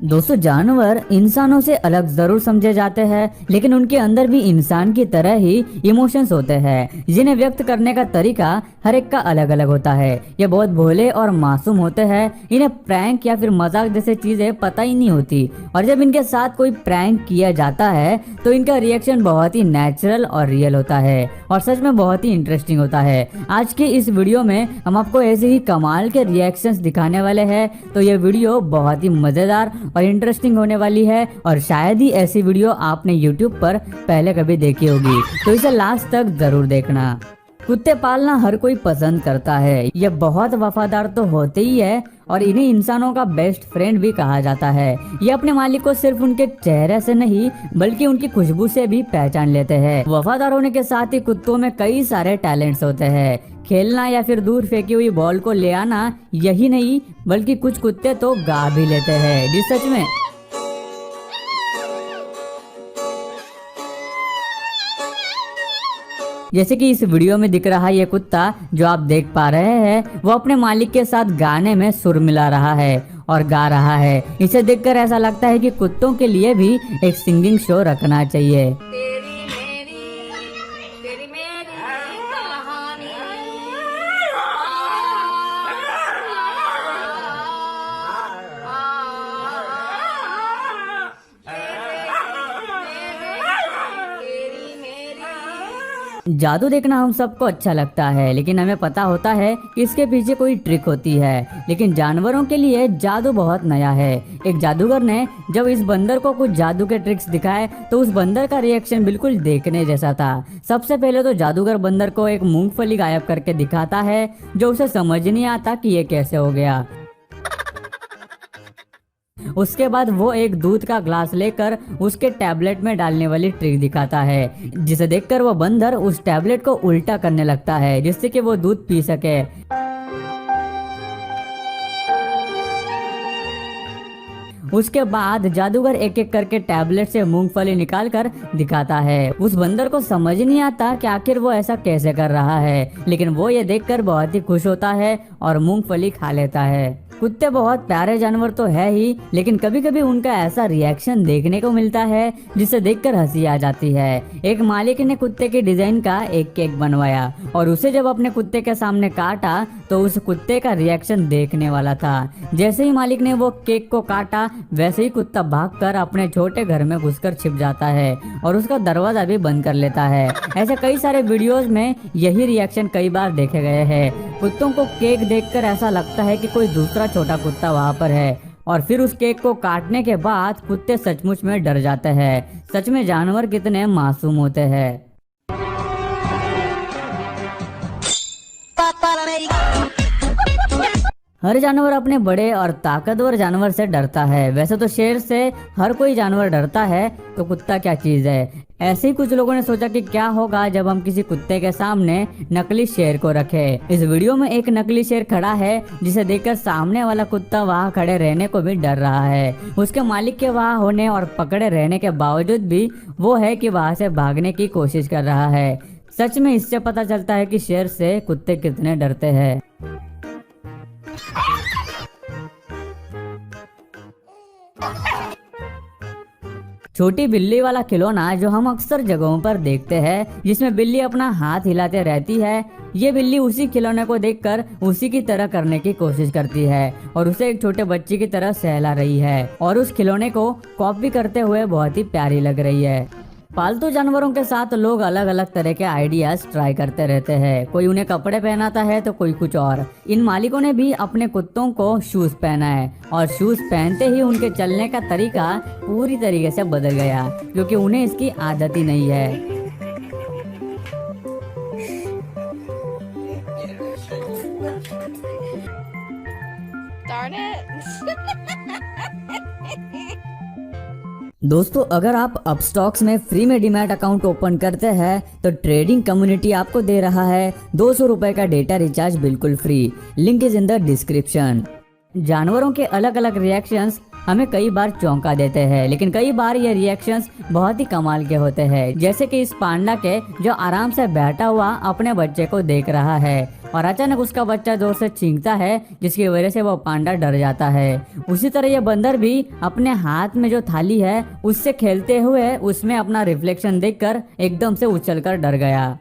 दोस्तों, जानवर इंसानों से अलग जरूर समझे जाते हैं, लेकिन उनके अंदर भी इंसान की तरह ही इमोशंस होते हैं जिन्हें व्यक्त करने का तरीका हर एक का अलग अलग होता है। ये बहुत भोले और मासूम होते हैं। इन्हें प्रैंक या फिर मजाक जैसे चीजें पता ही नहीं होती, और जब इनके साथ कोई प्रैंक किया जाता है तो इनका रिएक्शन बहुत ही नेचुरल और रियल होता है और सच में बहुत ही इंटरेस्टिंग होता है। आज के इस वीडियो में हम आपको ऐसे ही कमाल के रिएक्शंस दिखाने वाले हैं, तो ये वीडियो बहुत ही मजेदार और इंटरेस्टिंग होने वाली है और शायद ही ऐसी वीडियो आपने YouTube पर पहले कभी देखी होगी, तो इसे लास्ट तक जरूर देखना। कुत्ते पालना हर कोई पसंद करता है। ये बहुत वफादार तो होते ही है और इन्हें इंसानों का बेस्ट फ्रेंड भी कहा जाता है। ये अपने मालिक को सिर्फ उनके चेहरे से नहीं बल्कि उनकी खुशबू से भी पहचान लेते हैं। वफादार होने के साथ ही कुत्तों में कई सारे टैलेंट्स होते हैं। खेलना या फिर दूर फेंकी हुई बॉल को ले आना, यही नहीं बल्कि कुछ कुत्ते तो गा भी लेते हैं। जी सच में। जैसे कि इस वीडियो में दिख रहा ये कुत्ता जो आप देख पा रहे हैं, वो अपने मालिक के साथ गाने में सुर मिला रहा है और गा रहा है। इसे देखकर ऐसा लगता है कि कुत्तों के लिए भी एक सिंगिंग शो रखना चाहिए। तेरी मेरी कहानी जादू देखना हम सबको अच्छा लगता है, लेकिन हमें पता होता है कि इसके पीछे कोई ट्रिक होती है। लेकिन जानवरों के लिए जादू बहुत नया है। एक जादूगर ने जब इस बंदर को कुछ जादू के ट्रिक्स दिखाए तो उस बंदर का रिएक्शन बिल्कुल देखने जैसा था। सबसे पहले तो जादूगर बंदर को एक मूंगफली गायब करके दिखाता है, जो उसे समझ नहीं आता कि ये कैसे हो गया। उसके बाद वो एक दूध का ग्लास लेकर उसके टैबलेट में डालने वाली ट्रिक दिखाता है, जिसे देखकर वो बंदर उस टैबलेट को उल्टा करने लगता है जिससे कि वो दूध पी सके। उसके बाद जादूगर एक एक करके टैबलेट से मूंगफली निकाल कर दिखाता है। उस बंदर को समझ नहीं आता कि आखिर वो ऐसा कैसे कर रहा है, लेकिन वो ये देखकर बहुत ही खुश होता है और मूंगफली खा लेता है। कुत्ते बहुत प्यारे जानवर तो है ही, लेकिन कभी कभी उनका ऐसा रिएक्शन देखने को मिलता है जिसे देखकर हंसी आ जाती है। एक मालिक ने कुत्ते के डिजाइन का एक केक बनवाया और उसे जब अपने कुत्ते के सामने काटा तो उस कुत्ते का रिएक्शन देखने वाला था। जैसे ही मालिक ने वो केक को काटा, वैसे ही कुत्ता भागकर अपने छोटे घर में घुसकर छिप जाता है और उसका दरवाजा भी बंद कर लेता है। ऐसे कई सारे वीडियोस में यही रिएक्शन कई बार देखे गए हैं। कुत्तों को केक देखकर ऐसा लगता है कि कोई दूसरा छोटा कुत्ता वहाँ पर है, और फिर उस केक को काटने के बाद कुत्ते सचमुच में डर जाते हैं। सच में जानवर कितने मासूम होते हैं। हर जानवर अपने बड़े और ताकतवर जानवर से डरता है। वैसे तो शेर से हर कोई जानवर डरता है, तो कुत्ता क्या चीज है। ऐसे ही कुछ लोगों ने सोचा कि क्या होगा जब हम किसी कुत्ते के सामने नकली शेर को रखें। इस वीडियो में एक नकली शेर खड़ा है जिसे देखकर सामने वाला कुत्ता वहाँ खड़े रहने को भी डर रहा है। उसके मालिक के वहाँ होने और पकड़े रहने के बावजूद भी वो है कि वहाँ से भागने की कोशिश कर रहा है। सच में इससे पता चलता है कि शेर से कुत्ते कितने डरते हैं। छोटी बिल्ली वाला खिलौना जो हम अक्सर जगहों पर देखते हैं, जिसमें बिल्ली अपना हाथ हिलाते रहती है, ये बिल्ली उसी खिलौने को देखकर उसी की तरह करने की कोशिश करती है और उसे एक छोटे बच्चे की तरह सहला रही है और उस खिलौने को कॉपी करते हुए बहुत ही प्यारी लग रही है। पालतू जानवरों के साथ लोग अलग अलग तरह के आइडियाज ट्राई करते रहते हैं। कोई उन्हें कपड़े पहनाता है तो कोई कुछ और। इन मालिकों ने भी अपने कुत्तों को शूज पहना है और शूज पहनते ही उनके चलने का तरीका पूरी तरीके से बदल गया, क्योंकि उन्हें इसकी आदत ही नहीं है। Darn it. दोस्तों, अगर आप अपस्टॉक्स में फ्री में डीमैट अकाउंट ओपन करते हैं तो ट्रेडिंग कम्युनिटी आपको दे रहा है 200 रुपए का डेटा रिचार्ज बिल्कुल free. Link is in the description. जानवरों के अलग अलग रिएक्शंस हमें कई बार चौंका देते हैं, लेकिन कई बार ये रिएक्शंस बहुत ही कमाल के होते हैं। जैसे कि इस पांडा के जो आराम से बैठा हुआ अपने बच्चे को देख रहा है और अचानक उसका बच्चा जोर से चीखता है, जिसकी वजह से वो पांडा डर जाता है। उसी तरह ये बंदर भी अपने हाथ में जो थाली है उससे खेलते हुए उसमें अपना रिफ्लेक्शन देखकर एकदम से उछलकर डर गया।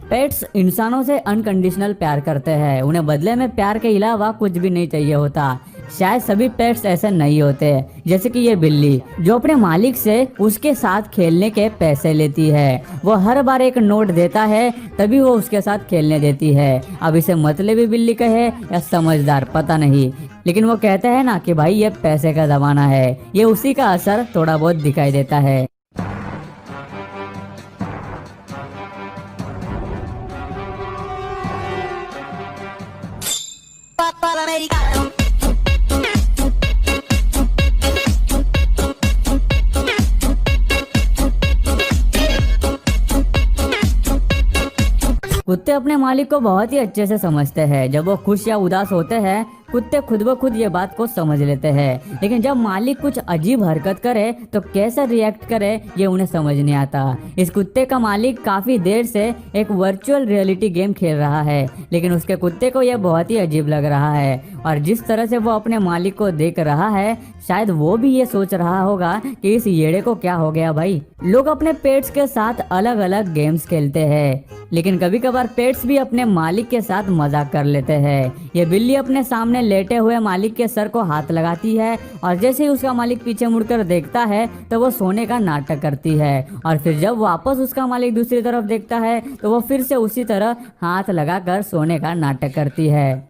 पेट्स इंसानों से अनकंडीशनल प्यार करते हैं, उन्हें बदले में प्यार के अलावा कुछ भी नहीं चाहिए होता। शायद सभी पेट्स ऐसे नहीं होते, जैसे कि ये बिल्ली जो अपने मालिक से उसके साथ खेलने के पैसे लेती है। वो हर बार एक नोट देता है तभी वो उसके साथ खेलने देती है। अब इसे मतलबी बिल्ली कहे या समझदार पता नहीं, लेकिन वो कहते हैं ना कि भाई ये पैसे का जमाना है, ये उसी का असर थोड़ा बहुत दिखाई देता है। कुत्ते अपने मालिक को बहुत ही अच्छे से समझते हैं। जब वो खुश या उदास होते हैं कुत्ते खुद ब खुद ये बात को समझ लेते हैं, लेकिन जब मालिक कुछ अजीब हरकत करे तो कैसे रिएक्ट करे ये उन्हें समझ नहीं आता। इस कुत्ते का मालिक काफी देर से एक वर्चुअल रियलिटी गेम खेल रहा है, लेकिन उसके कुत्ते को यह बहुत ही अजीब लग रहा है और जिस तरह से वो अपने मालिक को देख रहा है शायद वो भी ये सोच रहा होगा कि इस येड़े को क्या हो गया भाई। लोग अपने पेट्स के साथ अलग अलग गेम्स खेलते हैं, लेकिन कभी कभार पेट्स भी अपने मालिक के साथ मजाक कर लेते हैं। ये बिल्ली अपने सामने लेटे हुए मालिक के सर को हाथ लगाती है और जैसे ही उसका मालिक पीछे मुड़कर देखता है तो वो सोने का नाटक करती है और फिर जब वापस उसका मालिक दूसरी तरफ देखता है तो वो फिर से उसी तरह हाथ लगाकर सोने का नाटक करती है।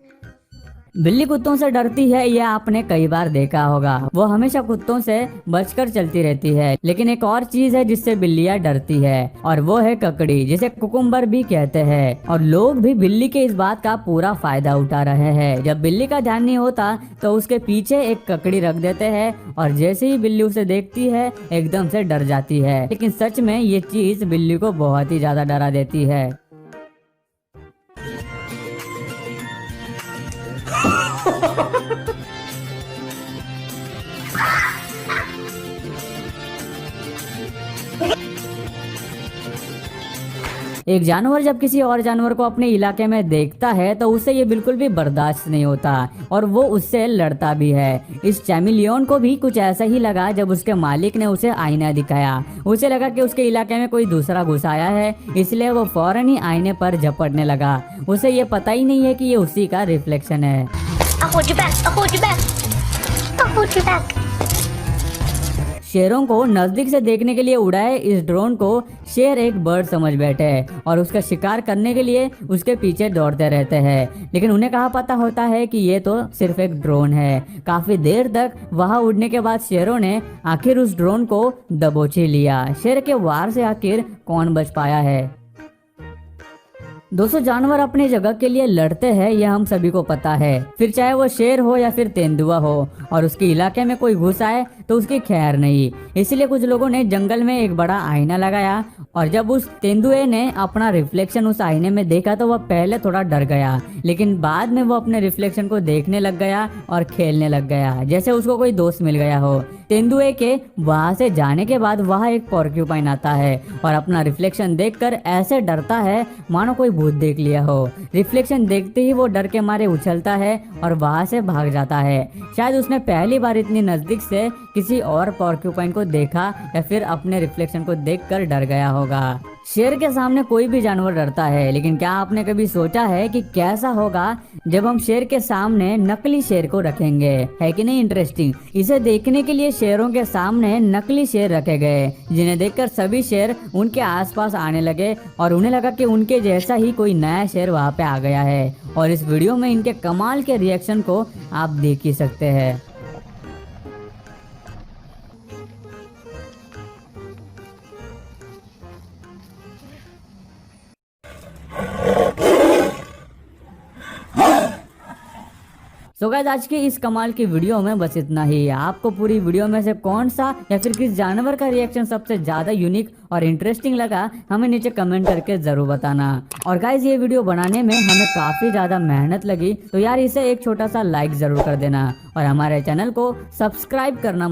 बिल्ली कुत्तों से डरती है, यह आपने कई बार देखा होगा। वो हमेशा कुत्तों से बचकर चलती रहती है, लेकिन एक और चीज है जिससे बिल्लियां डरती है और वो है ककड़ी, जिसे कुकुम्बर भी कहते हैं। और लोग भी बिल्ली के इस बात का पूरा फायदा उठा रहे हैं। जब बिल्ली का ध्यान नहीं होता तो उसके पीछे एक ककड़ी रख देते हैं और जैसे ही बिल्ली उसे देखती है एकदम से डर जाती है। लेकिन सच में ये चीज बिल्ली को बहुत ही ज्यादा डरा देती है। एक जानवर जब किसी और जानवर को अपने इलाके में देखता है तो उसे ये बिल्कुल भी बर्दाश्त नहीं होता और वो उससे लड़ता भी है। इस चैमिलियन को भी कुछ ऐसा ही लगा जब उसके मालिक ने उसे आईना दिखाया। उसे लगा कि उसके इलाके में कोई दूसरा घुस आया है, इसलिए वो फौरन ही आईने पर झपटने लगा। उसे ये पता ही नहीं है कि ये उसी का रिफ्लेक्शन है। शेरों को नजदीक से देखने के लिए उड़ाए इस ड्रोन को शेर एक बर्ड समझ बैठे और उसका शिकार करने के लिए उसके पीछे दौड़ते रहते हैं, लेकिन उन्हें कहाँ पता होता है कि ये तो सिर्फ एक ड्रोन है। काफी देर तक वहां उड़ने के बाद शेरों ने आखिर उस ड्रोन को दबोच ही लिया। शेर के वार से आखिर कौन बच पाया है? दोस्तों, जानवर अपनी जगह के लिए लड़ते हैं, यह हम सभी को पता है, फिर चाहे वो शेर हो या फिर तेंदुआ हो, और उसके इलाके में कोई घुस आए तो उसकी खैर नहीं। इसलिए कुछ लोगों ने जंगल में एक बड़ा आईना लगाया और जब उस तेंदुए ने अपना रिफ्लेक्शन उस आईने में देखा तो वह पहले थोड़ा डर गया, लेकिन बाद में वो अपने रिफ्लेक्शन को देखने लग गया और खेलने लग गया जैसे उसको कोई दोस्त मिल गया हो। तेंदुए के वहां से जाने के बाद वहां एक पोर्क्यूपाइन आता है और अपना रिफ्लेक्शन देखकर ऐसे डरता है मानो कोई भूत देख लिया हो। रिफ्लेक्शन देखते ही वो डर के मारे उछलता है और वहां से भाग जाता है। शायद उसने पहली बार इतनी नजदीक से किसी और पोर्क्यूपाइन को देखा या फिर अपने रिफ्लेक्शन को देखकर डर गया होगा। शेर के सामने कोई भी जानवर डरता है, लेकिन क्या आपने कभी सोचा है कि कैसा होगा जब हम शेर के सामने नकली शेर को रखेंगे? है कि नहीं इंटरेस्टिंग? इसे देखने के लिए शेरों के सामने नकली शेर रखे गए, जिन्हें देखकर सभी शेर उनके आसपास आने लगे और उन्हें लगा कि उनके जैसा ही कोई नया शेर वहां पे आ गया है। और इस वीडियो में इनके कमाल के रिएक्शन को आप देख ही सकते हैं। सो गाइस आज की इस कमाल की वीडियो में बस इतना ही। आपको पूरी वीडियो में से कौन सा या फिर किस जानवर का रिएक्शन सबसे ज्यादा यूनिक और इंटरेस्टिंग लगा हमें नीचे कमेंट करके जरूर बताना। और गाइस ये वीडियो बनाने में हमें काफी ज्यादा मेहनत लगी, तो यार इसे एक छोटा सा लाइक जरूर कर देना और हमारे चैनल को सब्सक्राइब करना